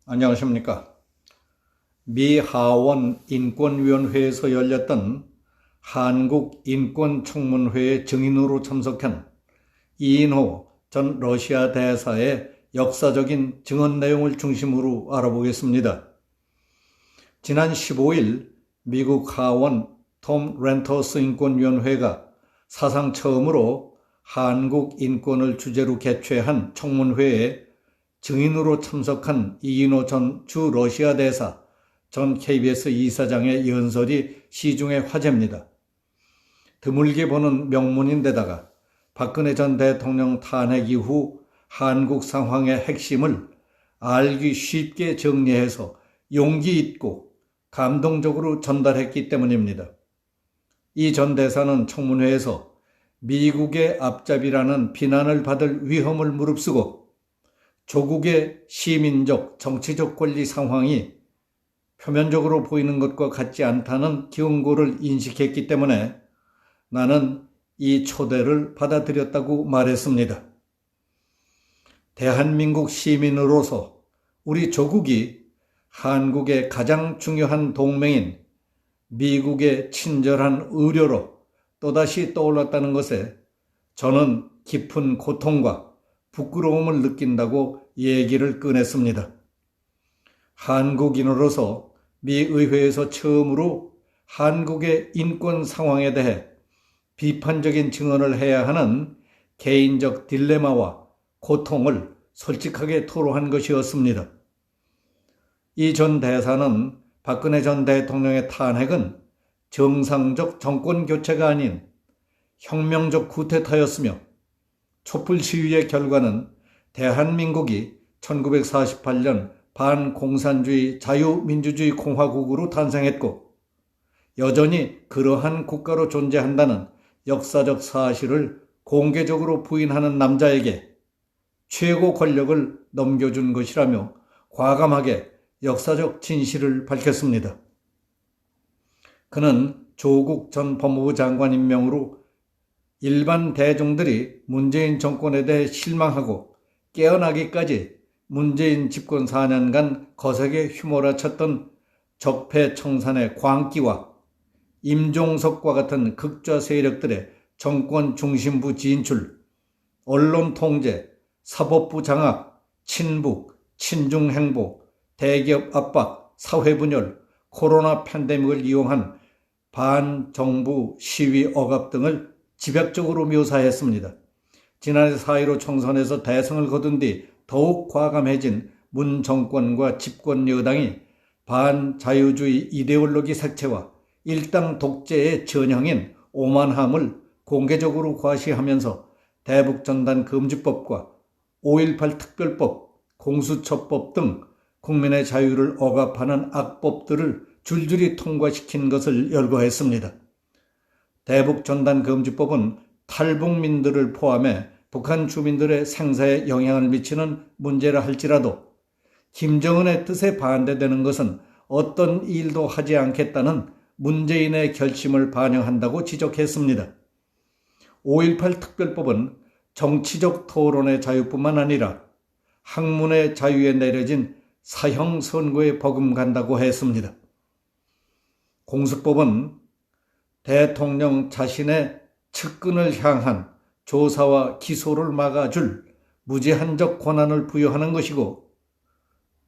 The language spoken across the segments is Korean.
안녕하십니까. 미 하원 인권위원회에서 열렸던 한국인권청문회에 증인으로 참석한 이인호 전 러시아 대사의 역사적인 증언 내용을 중심으로 알아보겠습니다. 지난 15일 미국 하원 톰 렌터스 인권위원회가 사상 처음으로 한국 인권을 주제로 개최한 청문회에 증인으로 참석한 이인호 전 주 러시아 대사, 전 KBS 이사장의 연설이 시중의 화제입니다. 드물게 보는 명문인데다가 박근혜 전 대통령 탄핵 이후 한국 상황의 핵심을 알기 쉽게 정리해서 용기 있고 감동적으로 전달했기 때문입니다. 이 전 대사는 청문회에서 미국의 앞잡이라는 비난을 받을 위험을 무릅쓰고 조국의 시민적, 정치적 권리 상황이 표면적으로 보이는 것과 같지 않다는 경고를 인식했기 때문에 나는 이 초대를 받아들였다고 말했습니다. 대한민국 시민으로서 우리 조국이 한국의 가장 중요한 동맹인 미국의 친절한 의료로 또다시 떠올랐다는 것에 저는 깊은 고통과 부끄러움을 느낀다고 얘기를 꺼냈습니다. 한국인으로서 미 의회에서 처음으로 한국의 인권 상황에 대해 비판적인 증언을 해야 하는 개인적 딜레마와 고통을 솔직하게 토로한 것이었습니다. 이 전 대사는 박근혜 전 대통령의 탄핵은 정상적 정권 교체가 아닌 혁명적 쿠데타였으며 촛불 시위의 결과는 대한민국이 1948년 반공산주의 자유민주주의 공화국으로 탄생했고 여전히 그러한 국가로 존재한다는 역사적 사실을 공개적으로 부인하는 남자에게 최고 권력을 넘겨준 것이라며 과감하게 역사적 진실을 밝혔습니다. 그는 조국 전 법무부 장관 임명으로 일반 대중들이 문재인 정권에 대해 실망하고 깨어나기까지 문재인 집권 4년간 거세게 휘몰아쳤던 적폐청산의 광기와 임종석과 같은 극좌 세력들의 정권 중심부 진출, 언론 통제, 사법부 장악, 친북, 친중 행보, 대기업 압박, 사회 분열, 코로나 팬데믹을 이용한 반정부 시위 억압 등을 집약적으로 묘사했습니다. 지난해 4.15 총선에서 대승을 거둔 뒤 더욱 과감해진 문 정권과 집권 여당이 반자유주의 이데올로기 색채와 일당 독재의 전형인 오만함을 공개적으로 과시하면서 대북전단 금지법과 5.18 특별법, 공수처법 등 국민의 자유를 억압하는 악법들을 줄줄이 통과시킨 것을 열거했습니다. 대북전단금지법은 탈북민들을 포함해 북한 주민들의 생사에 영향을 미치는 문제라 할지라도 김정은의 뜻에 반대되는 것은 어떤 일도 하지 않겠다는 문재인의 결심을 반영한다고 지적했습니다. 5.18 특별법은 정치적 토론의 자유뿐만 아니라 학문의 자유에 내려진 사형 선고에 버금간다고 했습니다. 공수법은 대통령 자신의 측근을 향한 조사와 기소를 막아줄 무제한적 권한을 부여하는 것이고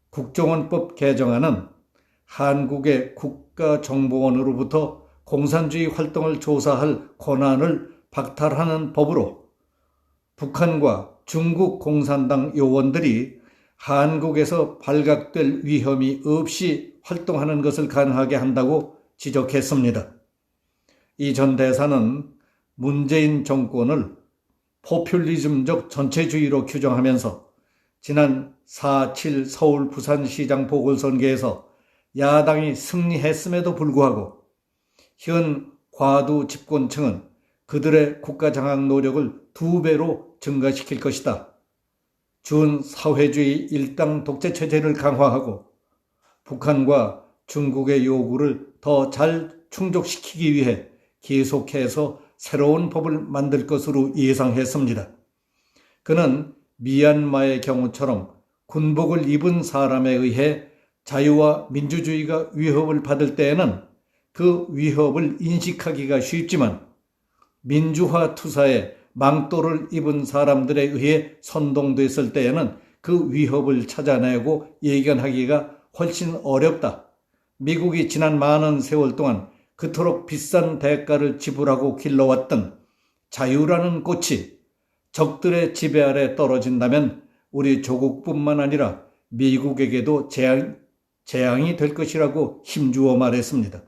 국정원법 개정안은 한국의 국가정보원으로부터 공산주의 활동을 조사할 권한을 박탈하는 법으로 북한과 중국 공산당 요원들이 한국에서 발각될 위험이 없이 활동하는 것을 가능하게 한다고 지적했습니다. 이 전 대사는 문재인 정권을 포퓰리즘적 전체주의로 규정하면서 지난 4.7 서울 부산시장 보궐선거에서 야당이 승리했음에도 불구하고 현 과도 집권층은 그들의 국가장악 노력을 2배로 증가시킬 것이다. 준사회주의 일당 독재체제를 강화하고 북한과 중국의 요구를 더 잘 충족시키기 위해 계속해서 새로운 법을 만들 것으로 예상했습니다. 그는 미얀마의 경우처럼 군복을 입은 사람에 의해 자유와 민주주의가 위협을 받을 때에는 그 위협을 인식하기가 쉽지만 민주화 투사에 망토를 입은 사람들에 의해 선동됐을 때에는 그 위협을 찾아내고 예견하기가 훨씬 어렵다. 미국이 지난 많은 세월 동안 그토록 비싼 대가를 지불하고 길러왔던 자유라는 꽃이 적들의 지배 아래 떨어진다면 우리 조국뿐만 아니라 미국에게도 재앙이 될 것이라고 힘주어 말했습니다.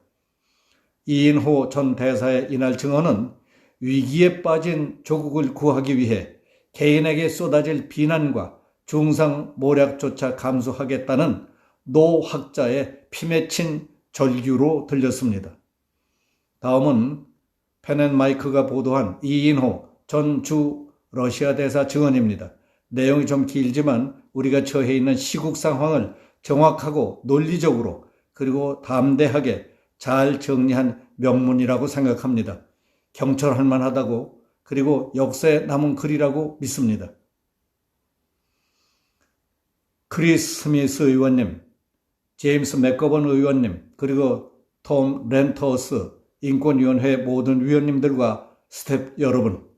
이인호 전 대사의 이날 증언은 위기에 빠진 조국을 구하기 위해 개인에게 쏟아질 비난과 중상모략조차 감수하겠다는 노학자의 피맺힌 절규로 들렸습니다. 다음은 펜앤마이크가 보도한 이인호 전 주 러시아 대사 증언입니다. 내용이 좀 길지만 우리가 처해 있는 시국 상황을 정확하고 논리적으로 그리고 담대하게 잘 정리한 명문이라고 생각합니다. 경청할 만하다고 그리고 역사에 남은 글이라고 믿습니다. 크리스 스미스 의원님, 제임스 맥거번 의원님, 그리고 톰 렌터스 인권위원회 모든 위원님들과 스태프 여러분,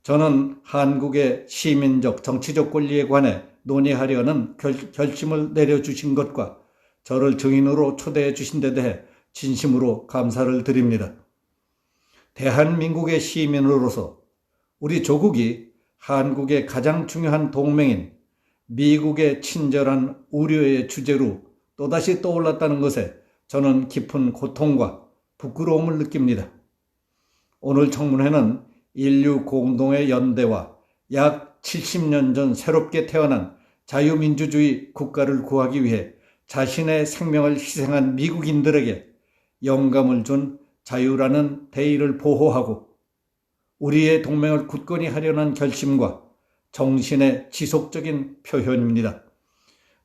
저는 한국의 시민적 정치적 권리에 관해 논의하려는 결심을 내려주신 것과 저를 증인으로 초대해 주신 데 대해 진심으로 감사를 드립니다. 대한민국의 시민으로서 우리 조국이 한국의 가장 중요한 동맹인 미국의 친절한 우려의 주제로 또다시 떠올랐다는 것에 저는 깊은 고통과 부끄러움을 느낍니다. 오늘 청문회는 인류 공동의 연대와 약 70년 전 새롭게 태어난 자유민주주의 국가를 구하기 위해 자신의 생명을 희생한 미국인들에게 영감을 준 자유라는 대의를 보호하고 우리의 동맹을 굳건히 하려는 결심과 정신의 지속적인 표현입니다.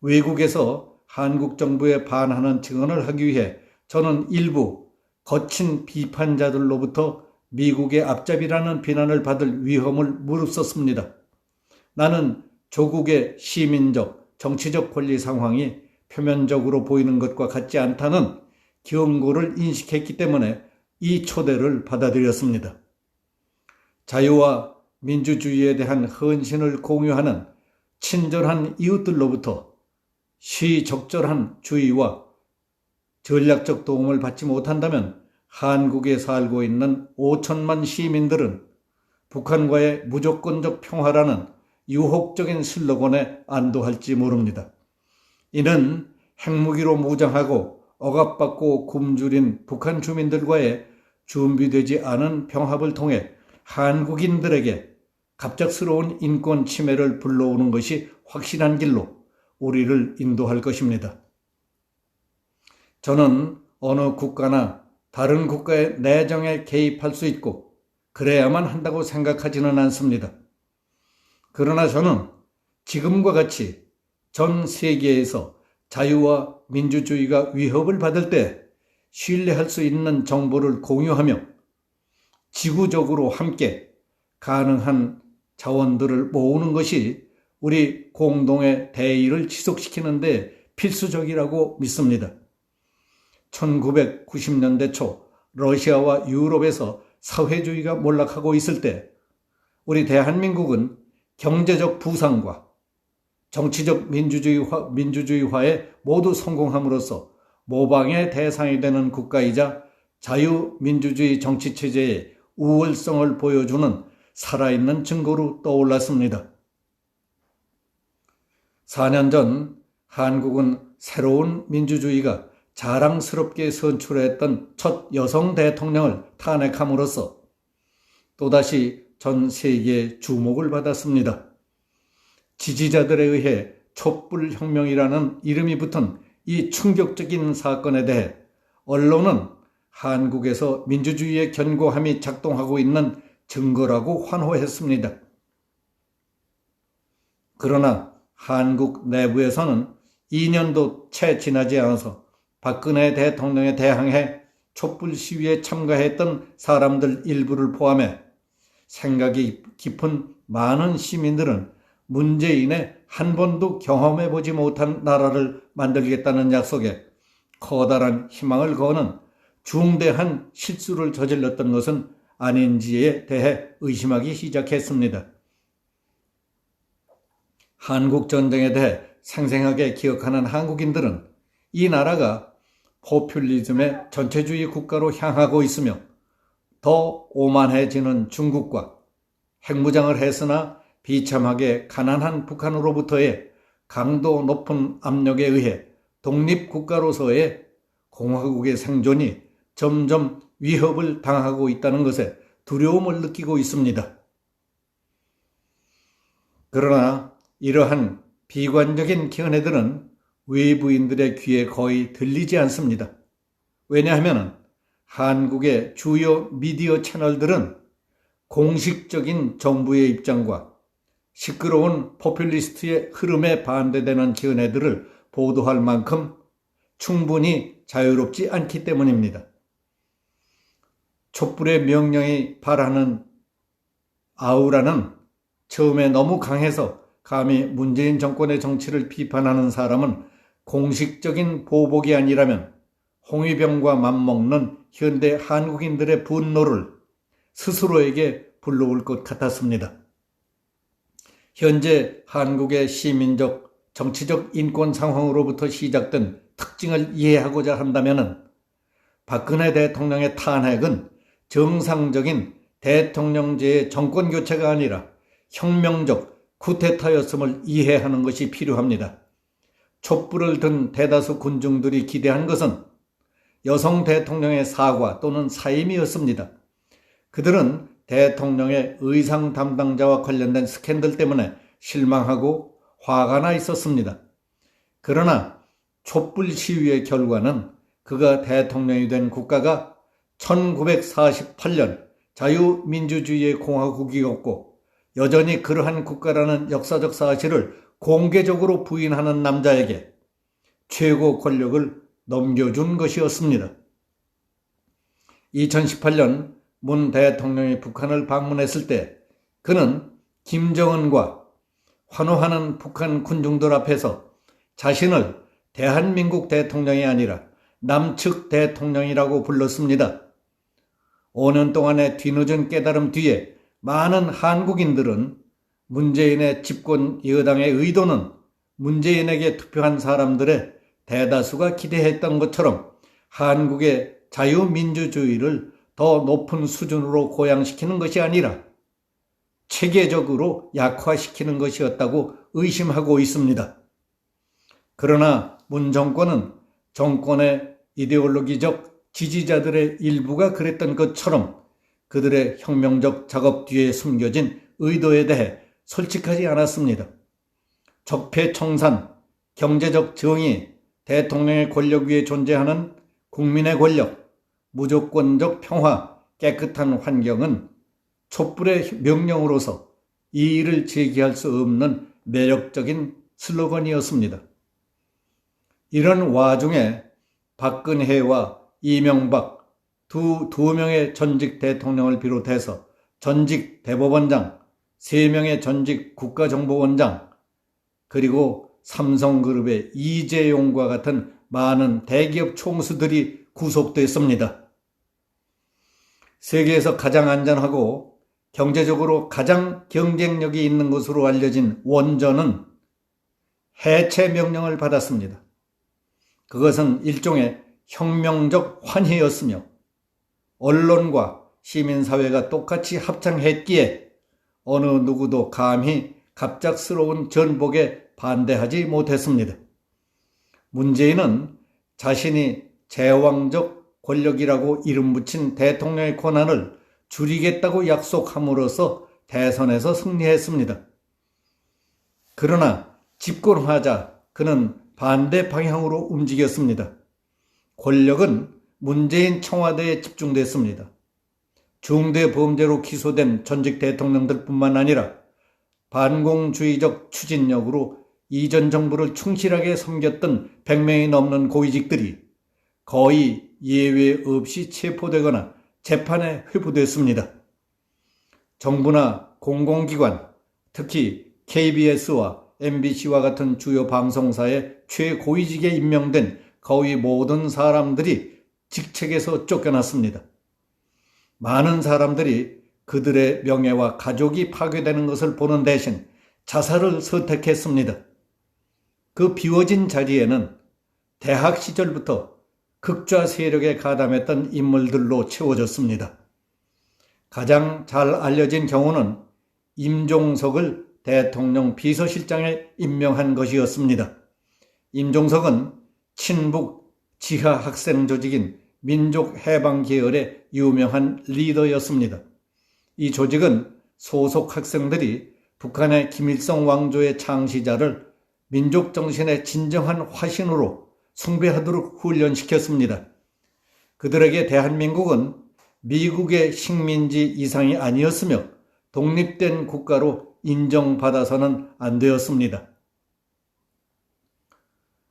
외국에서 한국 정부에 반하는 증언을 하기 위해 저는 일부 거친 비판자들로부터 미국의 앞잡이라는 비난을 받을 위험을 무릅썼습니다. 나는 조국의 시민적, 정치적 권리 상황이 표면적으로 보이는 것과 같지 않다는 경고를 인식했기 때문에 이 초대를 받아들였습니다. 자유와 민주주의에 대한 헌신을 공유하는 친절한 이웃들로부터 시적절한 주의와 전략적 도움을 받지 못한다면 한국에 살고 있는 5천만 시민들은 북한과의 무조건적 평화라는 유혹적인 슬로건에 안도할지 모릅니다. 이는 핵무기로 무장하고 억압받고 굶주린 북한 주민들과의 준비되지 않은 병합을 통해 한국인들에게 갑작스러운 인권 침해를 불러오는 것이 확실한 길로 우리를 인도할 것입니다. 저는 어느 국가나 다른 국가의 내정에 개입할 수 있고 그래야만 한다고 생각하지는 않습니다. 그러나 저는 지금과 같이 전 세계에서 자유와 민주주의가 위협을 받을 때 신뢰할 수 있는 정보를 공유하며 지구적으로 함께 가능한 자원들을 모으는 것이 우리 공동의 대의를 지속시키는 데 필수적이라고 믿습니다. 1990년대 초 러시아와 유럽에서 사회주의가 몰락하고 있을 때 우리 대한민국은 경제적 부상과 정치적 민주주의화에 모두 성공함으로써 모방의 대상이 되는 국가이자 자유민주주의 정치체제의 우월성을 보여주는 살아있는 증거로 떠올랐습니다. 4년 전 한국은 새로운 민주주의가 자랑스럽게 선출했던 첫 여성 대통령을 탄핵함으로써 또다시 전 세계의 주목을 받았습니다. 지지자들에 의해 촛불혁명이라는 이름이 붙은 이 충격적인 사건에 대해 언론은 한국에서 민주주의의 견고함이 작동하고 있는 증거라고 환호했습니다. 그러나 한국 내부에서는 2년도 채 지나지 않아서 박근혜 대통령에 대항해 촛불 시위에 참가했던 사람들 일부를 포함해 생각이 깊은 많은 시민들은 문재인의 한 번도 경험해보지 못한 나라를 만들겠다는 약속에 커다란 희망을 거는 중대한 실수를 저질렀던 것은 아닌지에 대해 의심하기 시작했습니다. 한국전쟁에 대해 생생하게 기억하는 한국인들은 이 나라가 포퓰리즘의 전체주의 국가로 향하고 있으며 더 오만해지는 중국과 핵무장을 했으나 비참하게 가난한 북한으로부터의 강도 높은 압력에 의해 독립국가로서의 공화국의 생존이 점점 위협을 당하고 있다는 것에 두려움을 느끼고 있습니다. 그러나 이러한 비관적인 견해들은 외부인들의 귀에 거의 들리지 않습니다. 왜냐하면 한국의 주요 미디어 채널들은 공식적인 정부의 입장과 시끄러운 포퓰리스트의 흐름에 반대되는 견해들을 보도할 만큼 충분히 자유롭지 않기 때문입니다. 촛불의 명령이 바라는 아우라는 처음에 너무 강해서 감히 문재인 정권의 정치를 비판하는 사람은 공식적인 보복이 아니라면 홍위병과 맞먹는 현대 한국인들의 분노를 스스로에게 불러올 것 같았습니다. 현재 한국의 시민적, 정치적 인권 상황으로부터 시작된 특징을 이해하고자 한다면 박근혜 대통령의 탄핵은 정상적인 대통령제의 정권교체가 아니라 혁명적 쿠데타였음을 이해하는 것이 필요합니다. 촛불을 든 대다수 군중들이 기대한 것은 여성 대통령의 사과 또는 사임이었습니다. 그들은 대통령의 의상 담당자와 관련된 스캔들 때문에 실망하고 화가 나 있었습니다. 그러나 촛불 시위의 결과는 그가 대통령이 된 국가가 1948년 자유민주주의의 공화국이었고 여전히 그러한 국가라는 역사적 사실을 공개적으로 부인하는 남자에게 최고 권력을 넘겨준 것이었습니다. 2018년 문 대통령이 북한을 방문했을 때 그는 김정은과 환호하는 북한 군중들 앞에서 자신을 대한민국 대통령이 아니라 남측 대통령이라고 불렀습니다. 5년 동안의 뒤늦은 깨달음 뒤에 많은 한국인들은 문재인의 집권 여당의 의도는 문재인에게 투표한 사람들의 대다수가 기대했던 것처럼 한국의 자유민주주의를 더 높은 수준으로 고양시키는 것이 아니라 체계적으로 약화시키는 것이었다고 의심하고 있습니다. 그러나 문 정권은 정권의 이데올로기적 지지자들의 일부가 그랬던 것처럼 그들의 혁명적 작업 뒤에 숨겨진 의도에 대해 솔직하지 않았습니다. 적폐청산, 경제적 정의, 대통령의 권력 위에 존재하는 국민의 권력, 무조건적 평화, 깨끗한 환경은 촛불의 명령으로서 이의를 제기할 수 없는 매력적인 슬로건이었습니다. 이런 와중에 박근혜와 이명박 두 명의 전직 대통령을 비롯해서 전직 대법원장, 3명의 전직 국가정보원장, 그리고 삼성그룹의 이재용과 같은 많은 대기업 총수들이 구속됐습니다. 세계에서 가장 안전하고 경제적으로 가장 경쟁력이 있는 것으로 알려진 원전은 해체 명령을 받았습니다. 그것은 일종의 혁명적 환희였으며 언론과 시민사회가 똑같이 합창했기에 어느 누구도 감히 갑작스러운 전복에 반대하지 못했습니다. 문재인은 자신이 제왕적 권력이라고 이름 붙인 대통령의 권한을 줄이겠다고 약속함으로써 대선에서 승리했습니다. 그러나 집권하자 그는 반대 방향으로 움직였습니다. 권력은 문재인 청와대에 집중됐습니다. 중대 범죄로 기소된 전직 대통령들뿐만 아니라 반공주의적 추진력으로 이전 정부를 충실하게 섬겼던 100명이 넘는 고위직들이 거의 예외 없이 체포되거나 재판에 회부됐습니다. 정부나 공공기관, 특히 KBS와 MBC와 같은 주요 방송사의 최고위직에 임명된 거의 모든 사람들이 직책에서 쫓겨났습니다. 많은 사람들이 그들의 명예와 가족이 파괴되는 것을 보는 대신 자살을 선택했습니다. 그 비워진 자리에는 대학 시절부터 극좌 세력에 가담했던 인물들로 채워졌습니다. 가장 잘 알려진 경우는 임종석을 대통령 비서실장에 임명한 것이었습니다. 임종석은 친북 지하 학생 조직인 민족해방계열의 유명한 리더였습니다. 이 조직은 소속 학생들이 북한의 김일성 왕조의 창시자를 민족정신의 진정한 화신으로 숭배하도록 훈련시켰습니다. 그들에게 대한민국은 미국의 식민지 이상이 아니었으며 독립된 국가로 인정받아서는 안 되었습니다.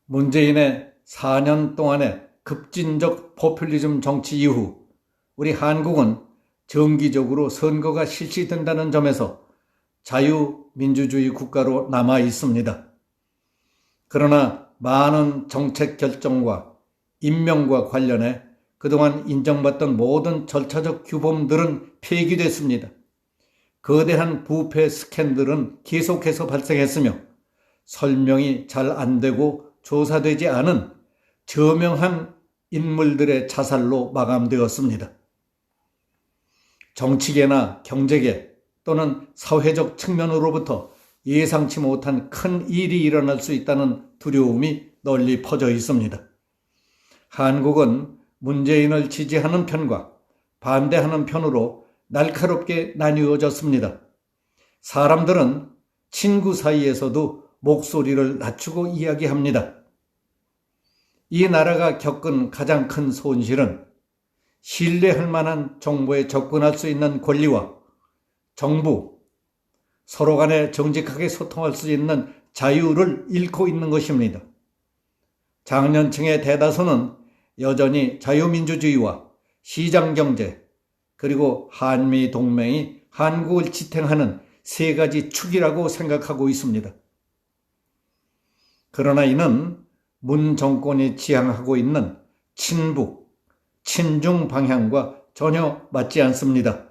문재인의 4년 동안의 급진적 포퓰리즘 정치 이후 우리 한국은 정기적으로 선거가 실시된다는 점에서 자유민주주의 국가로 남아 있습니다. 그러나 많은 정책 결정과 임명과 관련해 그동안 인정받던 모든 절차적 규범들은 폐기됐습니다. 거대한 부패 스캔들은 계속해서 발생했으며 설명이 잘 안 되고 조사되지 않은 저명한 인물들의 자살로 마감되었습니다. 정치계나 경제계 또는 사회적 측면으로부터 예상치 못한 큰 일이 일어날 수 있다는 두려움이 널리 퍼져 있습니다. 한국은 문재인을 지지하는 편과 반대하는 편으로 날카롭게 나뉘어졌습니다. 사람들은 친구 사이에서도 목소리를 낮추고 이야기합니다. 이 나라가 겪은 가장 큰 손실은 신뢰할 만한 정보에 접근할 수 있는 권리와 정부, 서로 간에 정직하게 소통할 수 있는 자유를 잃고 있는 것입니다. 장년층의 대다수는 여전히 자유민주주의와 시장경제 그리고 한미동맹이 한국을 지탱하는 세 가지 축이라고 생각하고 있습니다. 그러나 이는 문 정권이 지향하고 있는 친북, 친중 방향과 전혀 맞지 않습니다.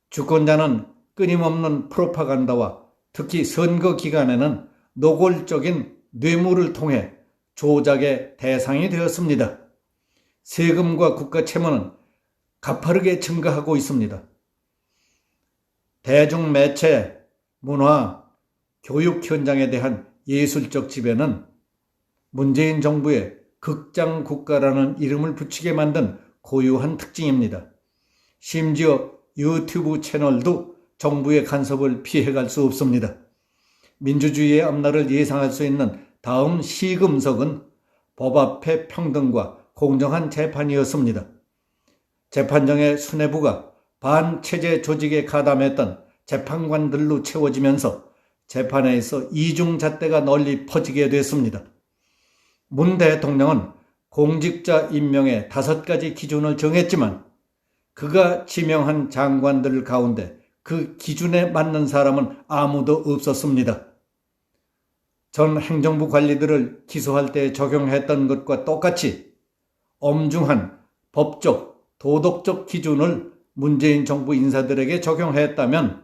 주권자는 끊임없는 프로파간다와 특히 선거 기간에는 노골적인 뇌물을 통해 조작의 대상이 되었습니다. 세금과 국가 채무는 가파르게 증가하고 있습니다. 대중매체, 문화, 교육 현장에 대한 예술적 지배는 문재인 정부의 극장 국가라는 이름을 붙이게 만든 고유한 특징입니다. 심지어 유튜브 채널도 정부의 간섭을 피해갈 수 없습니다. 민주주의의 앞날을 예상할 수 있는 다음 시금석은 법 앞의 평등과 공정한 재판이었습니다. 재판정의 수뇌부가 반체제 조직에 가담했던 재판관들로 채워지면서 재판에서 이중잣대가 널리 퍼지게 됐습니다. 문 대통령은 공직자 임명의 5가지 기준을 정했지만 그가 지명한 장관들 가운데 그 기준에 맞는 사람은 아무도 없었습니다. 전 행정부 관리들을 기소할 때 적용했던 것과 똑같이 엄중한 법적, 도덕적 기준을 문재인 정부 인사들에게 적용했다면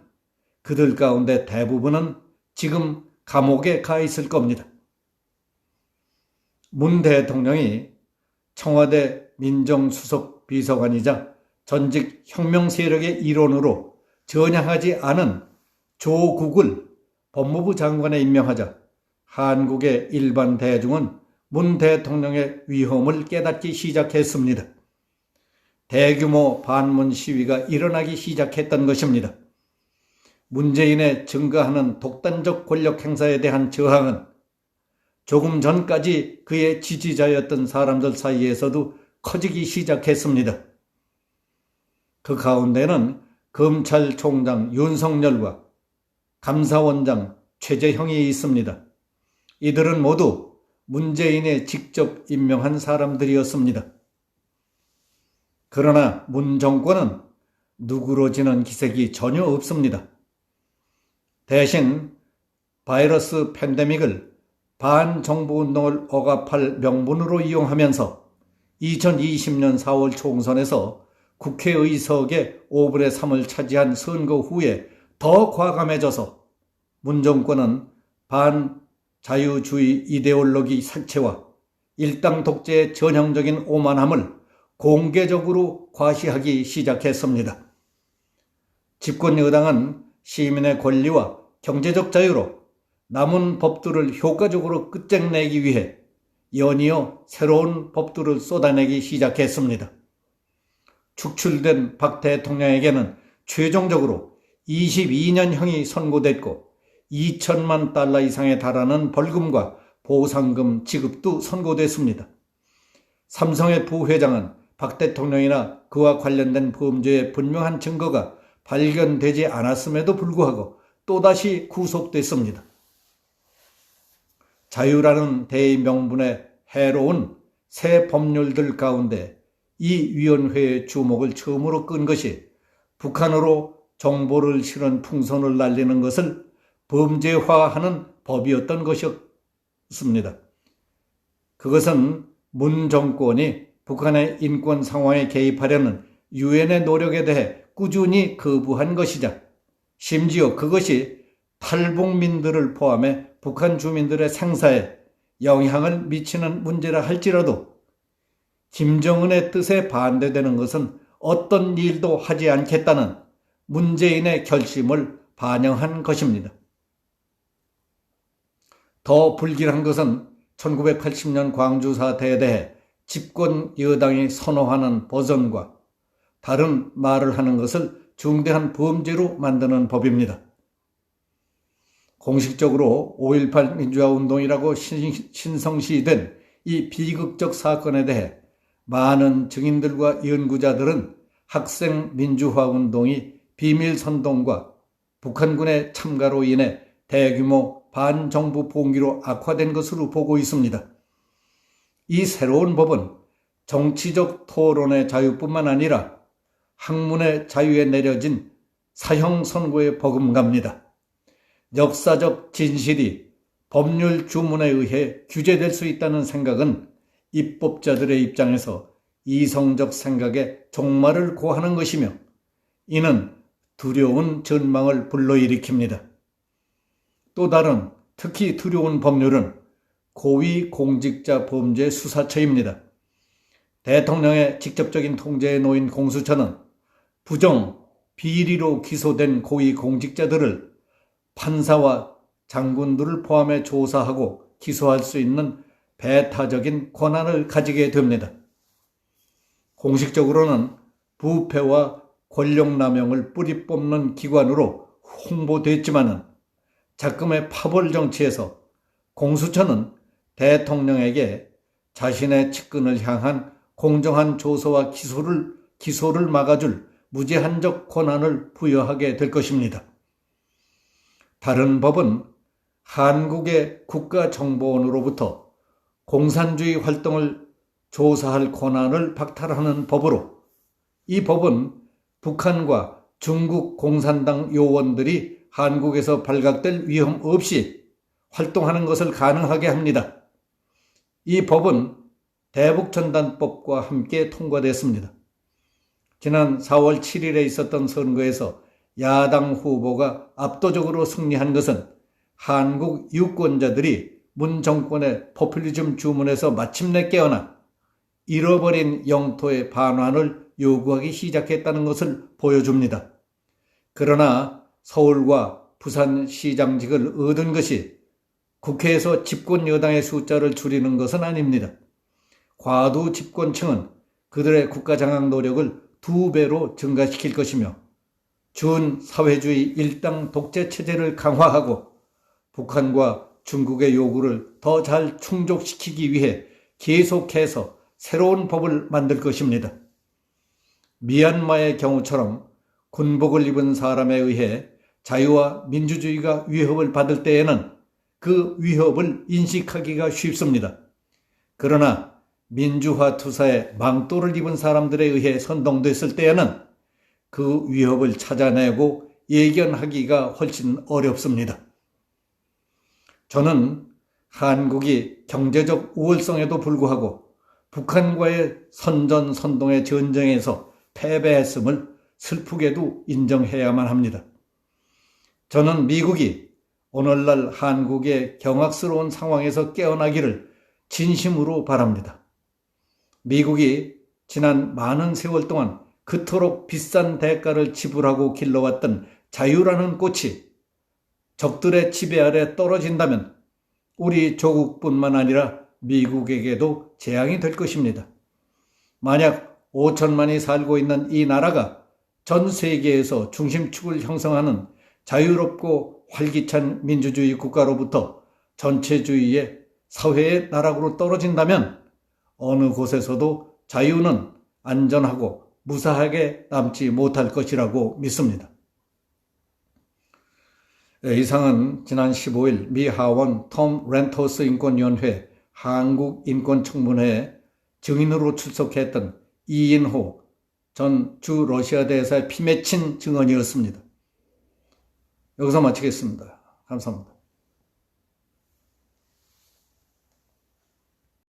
그들 가운데 대부분은 지금 감옥에 가 있을 겁니다. 문 대통령이 청와대 민정수석 비서관이자 전직 혁명 세력의 일원으로 전향하지 않은 조국을 법무부 장관에 임명하자 한국의 일반 대중은 문 대통령의 위험을 깨닫기 시작했습니다. 대규모 반문 시위가 일어나기 시작했던 것입니다. 문재인의 증가하는 독단적 권력 행사에 대한 저항은 조금 전까지 그의 지지자였던 사람들 사이에서도 커지기 시작했습니다. 그 가운데는 검찰총장 윤석열과 감사원장 최재형이 있습니다. 이들은 모두 문재인이 직접 임명한 사람들이었습니다. 그러나 문 정권은 누그러지는 기색이 전혀 없습니다. 대신 바이러스 팬데믹을 반정부운동을 억압할 명분으로 이용하면서 2020년 4월 총선에서 국회의석의 5분의 3을 차지한 선거 후에 더 과감해져서 문정권은 반자유주의 이데올로기 색채와 일당 독재의 전형적인 오만함을 공개적으로 과시하기 시작했습니다. 집권 여당은 시민의 권리와 경제적 자유로 남은 법들을 효과적으로 끝장내기 위해 연이어 새로운 법들을 쏟아내기 시작했습니다. 축출된 박 대통령에게는 최종적으로 22년형이 선고됐고 2천만 달러 이상에 달하는 벌금과 보상금 지급도 선고됐습니다. 삼성의 부회장은 박 대통령이나 그와 관련된 범죄의 분명한 증거가 발견되지 않았음에도 불구하고 또다시 구속됐습니다. 자유라는 대명분의 해로운 새 법률들 가운데 이 위원회의 주목을 처음으로 끈 것이 북한으로 정보를 실은 풍선을 날리는 것을 범죄화하는 법이었던 것이었습니다. 그것은 문 정권이 북한의 인권 상황에 개입하려는 유엔의 노력에 대해 꾸준히 거부한 것이자 심지어 그것이 탈북민들을 포함해 북한 주민들의 생사에 영향을 미치는 문제라 할지라도 김정은의 뜻에 반대되는 것은 어떤 일도 하지 않겠다는 문재인의 결심을 반영한 것입니다. 더 불길한 것은 1980년 광주 사태에 대해 집권 여당이 선호하는 버전과 다른 말을 하는 것을 중대한 범죄로 만드는 법입니다. 공식적으로 5.18 민주화운동이라고 신성시된 이 비극적 사건에 대해 많은 증인들과 연구자들은 학생 민주화운동이 비밀선동과 북한군의 참가로 인해 대규모 반정부 봉기로 악화된 것으로 보고 있습니다. 이 새로운 법은 정치적 토론의 자유뿐만 아니라 학문의 자유에 내려진 사형 선고의 버금갑니다. 역사적 진실이 법률 주문에 의해 규제될 수 있다는 생각은 입법자들의 입장에서 이성적 생각에 종말을 고하는 것이며 이는 두려운 전망을 불러일으킵니다. 또 다른 특히 두려운 법률은 고위공직자 범죄 수사처입니다. 대통령의 직접적인 통제에 놓인 공수처는 부정, 비리로 기소된 고위공직자들을 판사와 장군들을 포함해 조사하고 기소할 수 있는 배타적인 권한을 가지게 됩니다. 공식적으로는 부패와 권력남용을 뿌리 뽑는 기관으로 홍보됐지만은 작금의 파벌 정치에서 공수처는 대통령에게 자신의 측근을 향한 공정한 조사와 기소를 막아줄 무제한적 권한을 부여하게 될 것입니다. 다른 법은 한국의 국가정보원으로부터 공산주의 활동을 조사할 권한을 박탈하는 법으로 이 법은 북한과 중국 공산당 요원들이 한국에서 발각될 위험 없이 활동하는 것을 가능하게 합니다. 이 법은 대북전단법과 함께 통과됐습니다. 지난 4월 7일에 있었던 선거에서 야당 후보가 압도적으로 승리한 것은 한국 유권자들이 문 정권의 포퓰리즘 주문에서 마침내 깨어나 잃어버린 영토의 반환을 요구하기 시작했다는 것을 보여줍니다. 그러나 서울과 부산시장직을 얻은 것이 국회에서 집권 여당의 숫자를 줄이는 것은 아닙니다. 과도 집권층은 그들의 국가장악 노력을 2배로 증가시킬 것이며 준사회주의 일당 독재 체제를 강화하고 북한과 중국의 요구를 더 잘 충족시키기 위해 계속해서 새로운 법을 만들 것입니다. 미얀마의 경우처럼 군복을 입은 사람에 의해 자유와 민주주의가 위협을 받을 때에는 그 위협을 인식하기가 쉽습니다. 그러나 민주화 투사에 망토를 입은 사람들에 의해 선동됐을 때에는 그 위협을 찾아내고 예견하기가 훨씬 어렵습니다. 저는 한국이 경제적 우월성에도 불구하고 북한과의 선전선동의 전쟁에서 패배했음을 슬프게도 인정해야만 합니다. 저는 미국이 오늘날 한국의 경악스러운 상황에서 깨어나기를 진심으로 바랍니다. 미국이 지난 많은 세월 동안 그토록 비싼 대가를 지불하고 길러왔던 자유라는 꽃이 적들의 지배 아래 떨어진다면 우리 조국뿐만 아니라 미국에게도 재앙이 될 것입니다. 만약 5천만이 살고 있는 이 나라가 전 세계에서 중심축을 형성하는 자유롭고 활기찬 민주주의 국가로부터 전체주의의 사회의 나락으로 떨어진다면 어느 곳에서도 자유는 안전하고 무사하게 남지 못할 것이라고 믿습니다. 이상은 지난 15일 미 하원 톰 렌토스 인권위원회 한국인권청문회에 증인으로 출석했던 이인호 전 주 러시아 대사의 피맺힌 증언이었습니다. 여기서 마치겠습니다. 감사합니다.